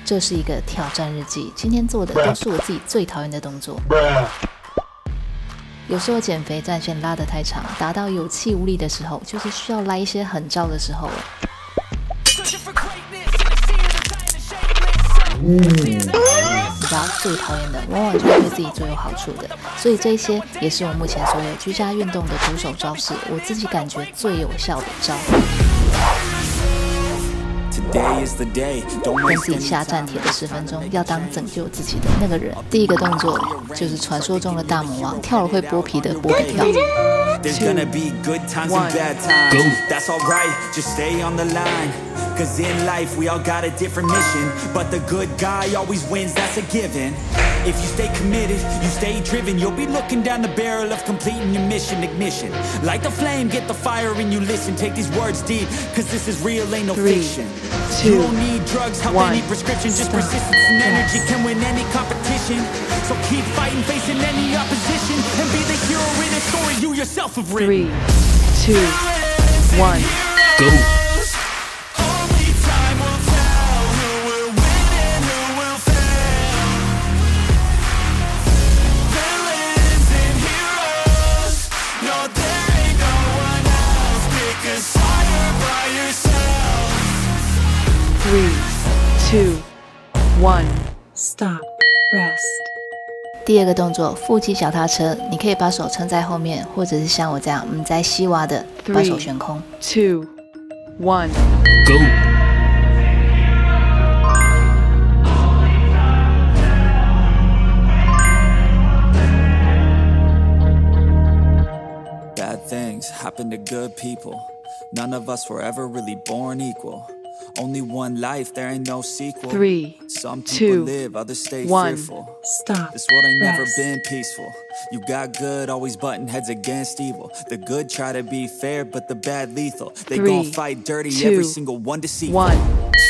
这是一个挑战日记，今天做的都是我自己最讨厌的动作。有时候减肥战线拉得太长，打到有气无力的时候，就是需要来一些狠招的时候了。你知道最讨厌的往往就是对自己最有好处的，所以这些也是我目前所有居家运动的徒手招式，我自己感觉最有效的招。跟自己下战帖的10分钟，要当拯救自己的那个人。第一个動作就是传说中的大魔王，跳了会剥皮的剥皮跳。There's gonna be good times and bad times. Go. That's alright, just stay on the line. Cause in life we all got a different mission, but the good guy always wins, that's a given. If you stay committed, you stay driven, you'll be looking down the barrel of completing your mission. Ignition, light the flame, get the fire and you listen. Take these words deep, cause this is real, ain't no fiction. 2, You don't need drugs, help any prescription. Just persistence and energy can win any competition. So keep fighting, facing any opposition, and be the hero in a story you yourself have written. 3, 2, 1, go. Three, 2, 1, Stop. Rest. 第二个动作，腹肌脚踏车，你可以把手撑在后面，或者是像我这样，在西瓦的把手悬空。2, 1, go. Bad things happen to good people. None of us were ever really born equal. Only one life, there ain't no sequel. 3, Some people 2, live, others stay 1. fearful. Stop. This world ain't never Rest. been peaceful. You got good, always butting heads against evil. The good try to be fair, but the bad lethal. They 3, gon' fight dirty, 2, every single one deceitful. 1.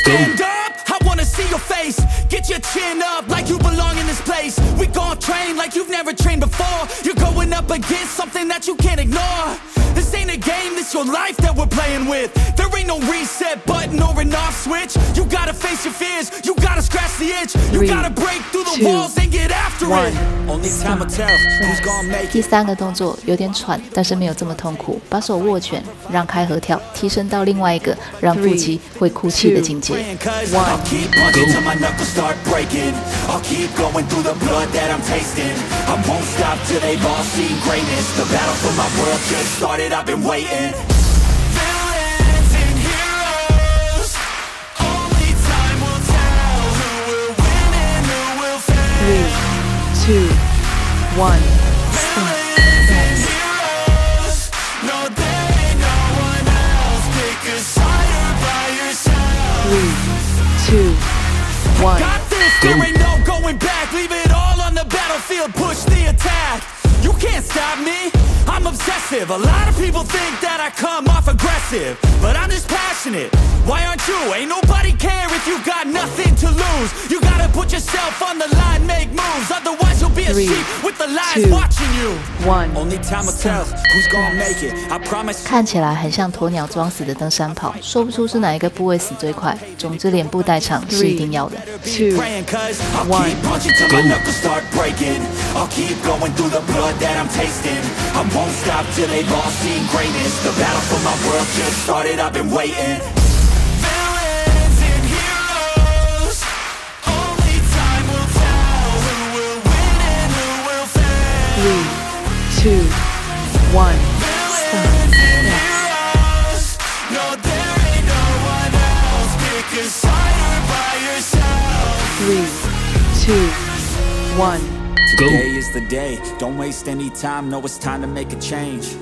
Stand up, I wanna see your face. Get your chin up like you belong in this place. We gon' train like you've never trained before. You're going up against something that you can't ignore. This ain't a game, this your life that we're playing with. There ain't no reset button or an off switch. You gotta face your fears, you gotta scratch the itch. You 3, gotta break through the 2, walls and get after 1. it. Only time will tell who's gonna make 第 it. 三个动作有点喘，但是没有这么痛苦。把手握拳，让开合跳提升到另外一个让腹肌会哭泣的境界。 Cause I'll keep punching till my knuckles start breaking. I'll keep going through the blood that I'm tasting. I won't stop till they've all seen greatness. The battle for my world just started, I've been waiting. Villains and heroes, only time will tell who will win and who will fail. 3, 2, 1. Villains and heroes, no there ain't no one else. Pick a side by yourself. 3, 2, 1. Got this, there ain't no going back. Leave it all on the battlefield, push the attack. You can't stop me, I'm obsessive. A lot of people think that I come off aggressive, but I'm just passionate. Why aren't you? Ain't nobody care if you got nothing to lose. You gotta put yourself on the line, make moves. Otherwise you'll be a 3, sheep with the lies 2, watching you. 1. Only time will tell who's gonna make it. I promise. 看起来很像鸵鸟装死的登山跑，说不出是哪一个部位死最快。总之，脸部代偿是一定要的。 2, Praying cause I'll 1. keep punching till my knuckles start breaking. I'll keep going through the blood that I'm tasting. I won't stop till they've all seen greatness. The battle for my world just started, I've been waiting. Villains and heroes, only time will tell who will win and who will fail. 3, 2, 1. Villains and heroes, no there ain't no one else. Pick a side by yourself. 3, 2, 1. Today is the day, don't waste any time. Know it's time to make a change.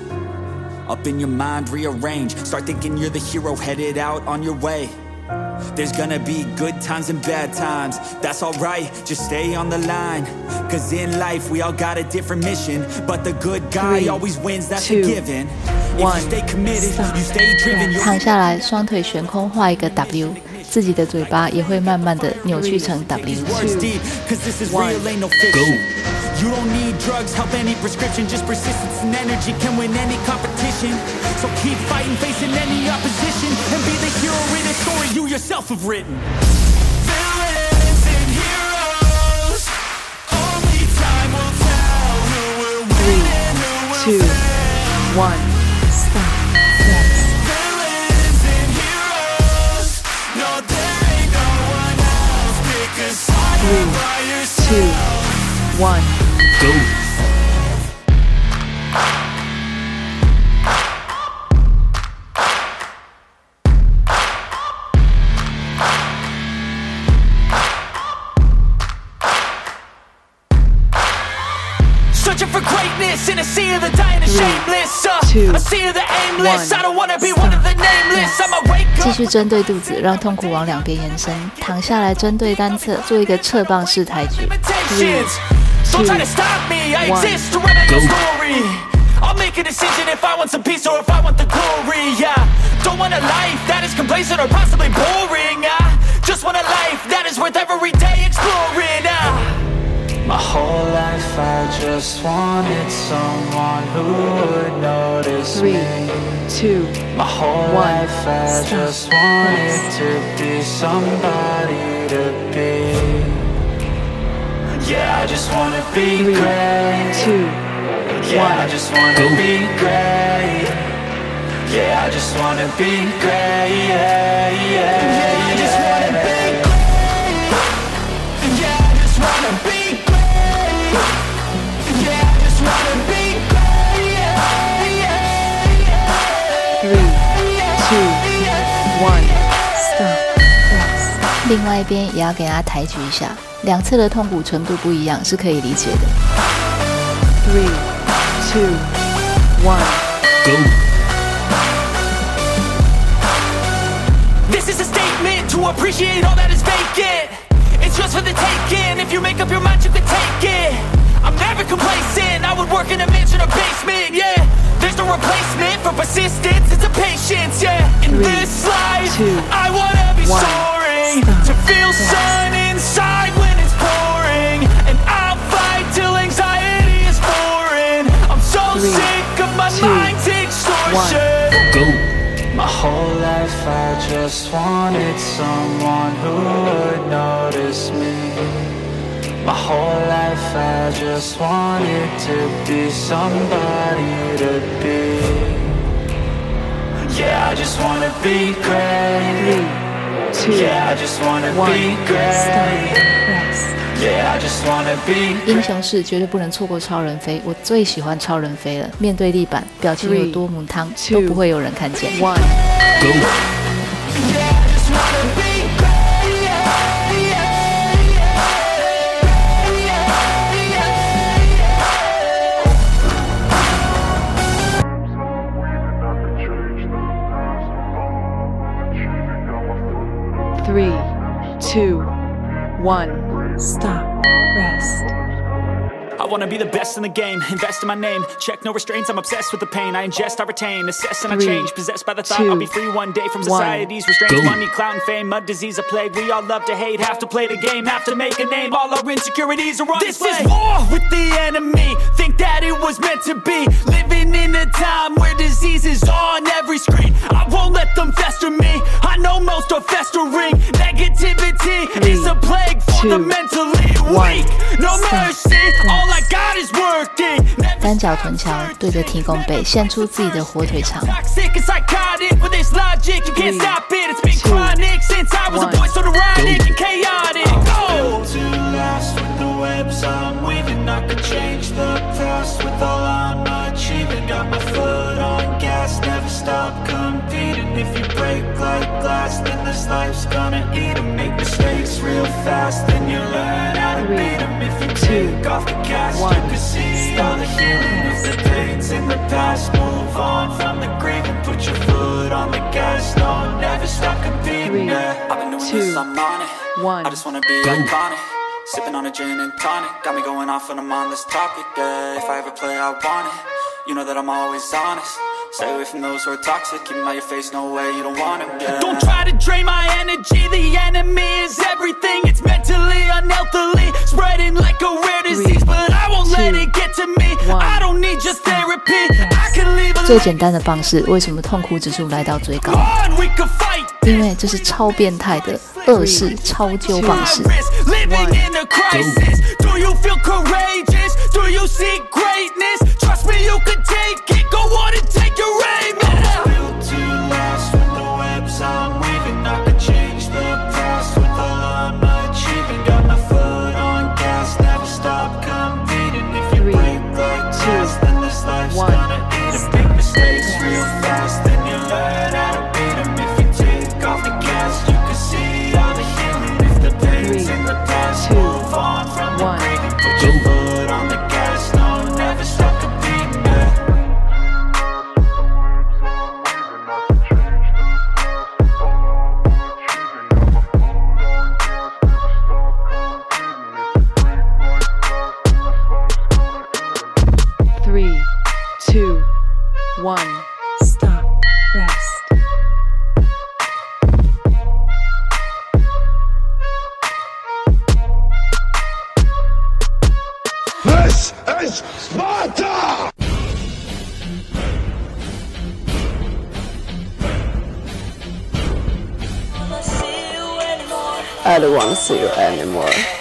Up in your mind, rearrange. Start thinking you're the hero headed out on your way. There's gonna be good times and bad times. That's alright, just stay on the line. Cause in life we all got a different mission, but the good guy 3, always wins, that's 2, a given. If 1. you stay committed, you stay driven. 躺下来，双腿悬空画一个 W， 自己的嘴巴也会慢慢的扭曲成 W。 Words deep, cause this is real, ain't no fiction. You don't need drugs, help any prescription. Just persistence and energy can win any competition. So keep fighting, facing any opposition, and be the hero in a story you yourself have written. Villains 2, 1, stop, rest. Villains and heroes, no, there ain't no one else. Pick a side 3, by yourself. 2, 1, go. Searching for greatness in a sea of the dying and shameless. two, A sea of the aimless. one. I don't wanna be one of the nameless. I'ma wake 继 up. 续针对肚子，让痛苦往两边延伸。躺下来，针对单侧做一个侧棒式抬举。Limitations. Don't try to stop me. I one. exist to write my Go. own story. I'll make a decision if I want some peace or if I want the glory. Yeah. Don't want a life that is complacent or possibly boring. I just want a life that is worth every day exploring. My whole life I just wanted someone who would notice 3, me. 2, My whole 1, life I stop, just wanted rest. to be somebody to be. Yeah, I just wanna be 3, great. 2, Yeah, I 1. just wanna Go. be great. Yeah, I just wanna be great. Yeah, yeah, I just wanna be great. Yeah, I just wanna be great. Yeah, I just wanna be great. Yeah, yeah, 3, 2, 1, stop, rest. 另外一边也要给它抬举一下，两侧的痛苦程度不一样，是可以理解的。 3, 2, 1. Go. This is a statement to appreciate all that is vacant. It's yours for the taking. If you make up your mind, you can take it. I'm never complacent. I would work in a mansion or basement. Yeah, there's no replacement for persistence. It's a patience. Yeah, in 3, this life, 2, I wanna be 1. soaring. Stop. To feel Rest. sun inside when it's pouring. And I'll fight till anxiety is foreign. I'm so 3, sick of my 2, mind's extortion. Go. My whole life I just wanted someone who would notice me. My whole life I just wanted to be somebody to be. Yeah, I just wanna be great. 3, 2, Yeah, I just wanna 1, be stop, great. rest. Yeah, I just wanna be 英 great. 雄式绝对不能错过超人飞，我最喜欢超人飞了。面对地板，表情有多母汤，都不会有人看见。 1. Go. Yeah, I just wanna be great. Yeah, yeah, 3, 2, 1. Stop, rest. I wanna be the best in the game, invest in my name. Check no restraints, I'm obsessed with the pain. I ingest, I retain, assess and I 3, change. Possessed by the thought 2, I'll be free one day from 1. society's restraints. Go. Money, clout and fame, a disease, a plague. We all love to hate, have to play the game, have to make a name. All our insecurities are on This display. is war with the enemy. Think that it was meant to be. Living in a time where disease is on every screen. I won't let them fester me. I know most are festering. Negativity 3, is a plague for the 2, mentally 1. weak. No Stop. mercy. All I got is working. 单脚臀桥对着提供背，献出自己的火腿肠。 Toxic and psychotic with this logic. You can't 3, stop it. It's been 2, chronic since I was a 1. boy, so neurotic and chaotic. Go! Built to last with the webs I'm weaving. I could change the past with all I'm achieving. Got my foot on gas, never stop competing. If you break like glass, then this life's gonna eat 'em. Make mistakes real fast, then you learn how to 3, beat 'em. If you 2, take off the gas, 1. you can see all the healing of the pains in the past. Move on from the grave and put your foot on the gas. No, never stop competing. 3, Yeah. I've been doing 2, this, I'm on it. 1. I just wanna be Go. iconic. Sipping on a gin and tonic. Got me going off when I'm on this topic. Yeah, if I ever play, I want it. You know that I'm always honest. Stay away from those who are toxic. Keep 'em out your face, no way, you don't want 'em. Yeah. Don't try to drain my energy. The enemy is everything. It's mentally, unhealthily, spreading like a rare disease. But I won't let it get to me. 1. I don't need just therapy. I can leave a 最简单的棒式，为什么痛苦指数来到最高？ on. We could fight. 因为这是超变态的恶式超揪棒式。 Living in a crisis. Do you feel courageous? Do you seek greatness? Trust me, you could take I don't want to see you anymore.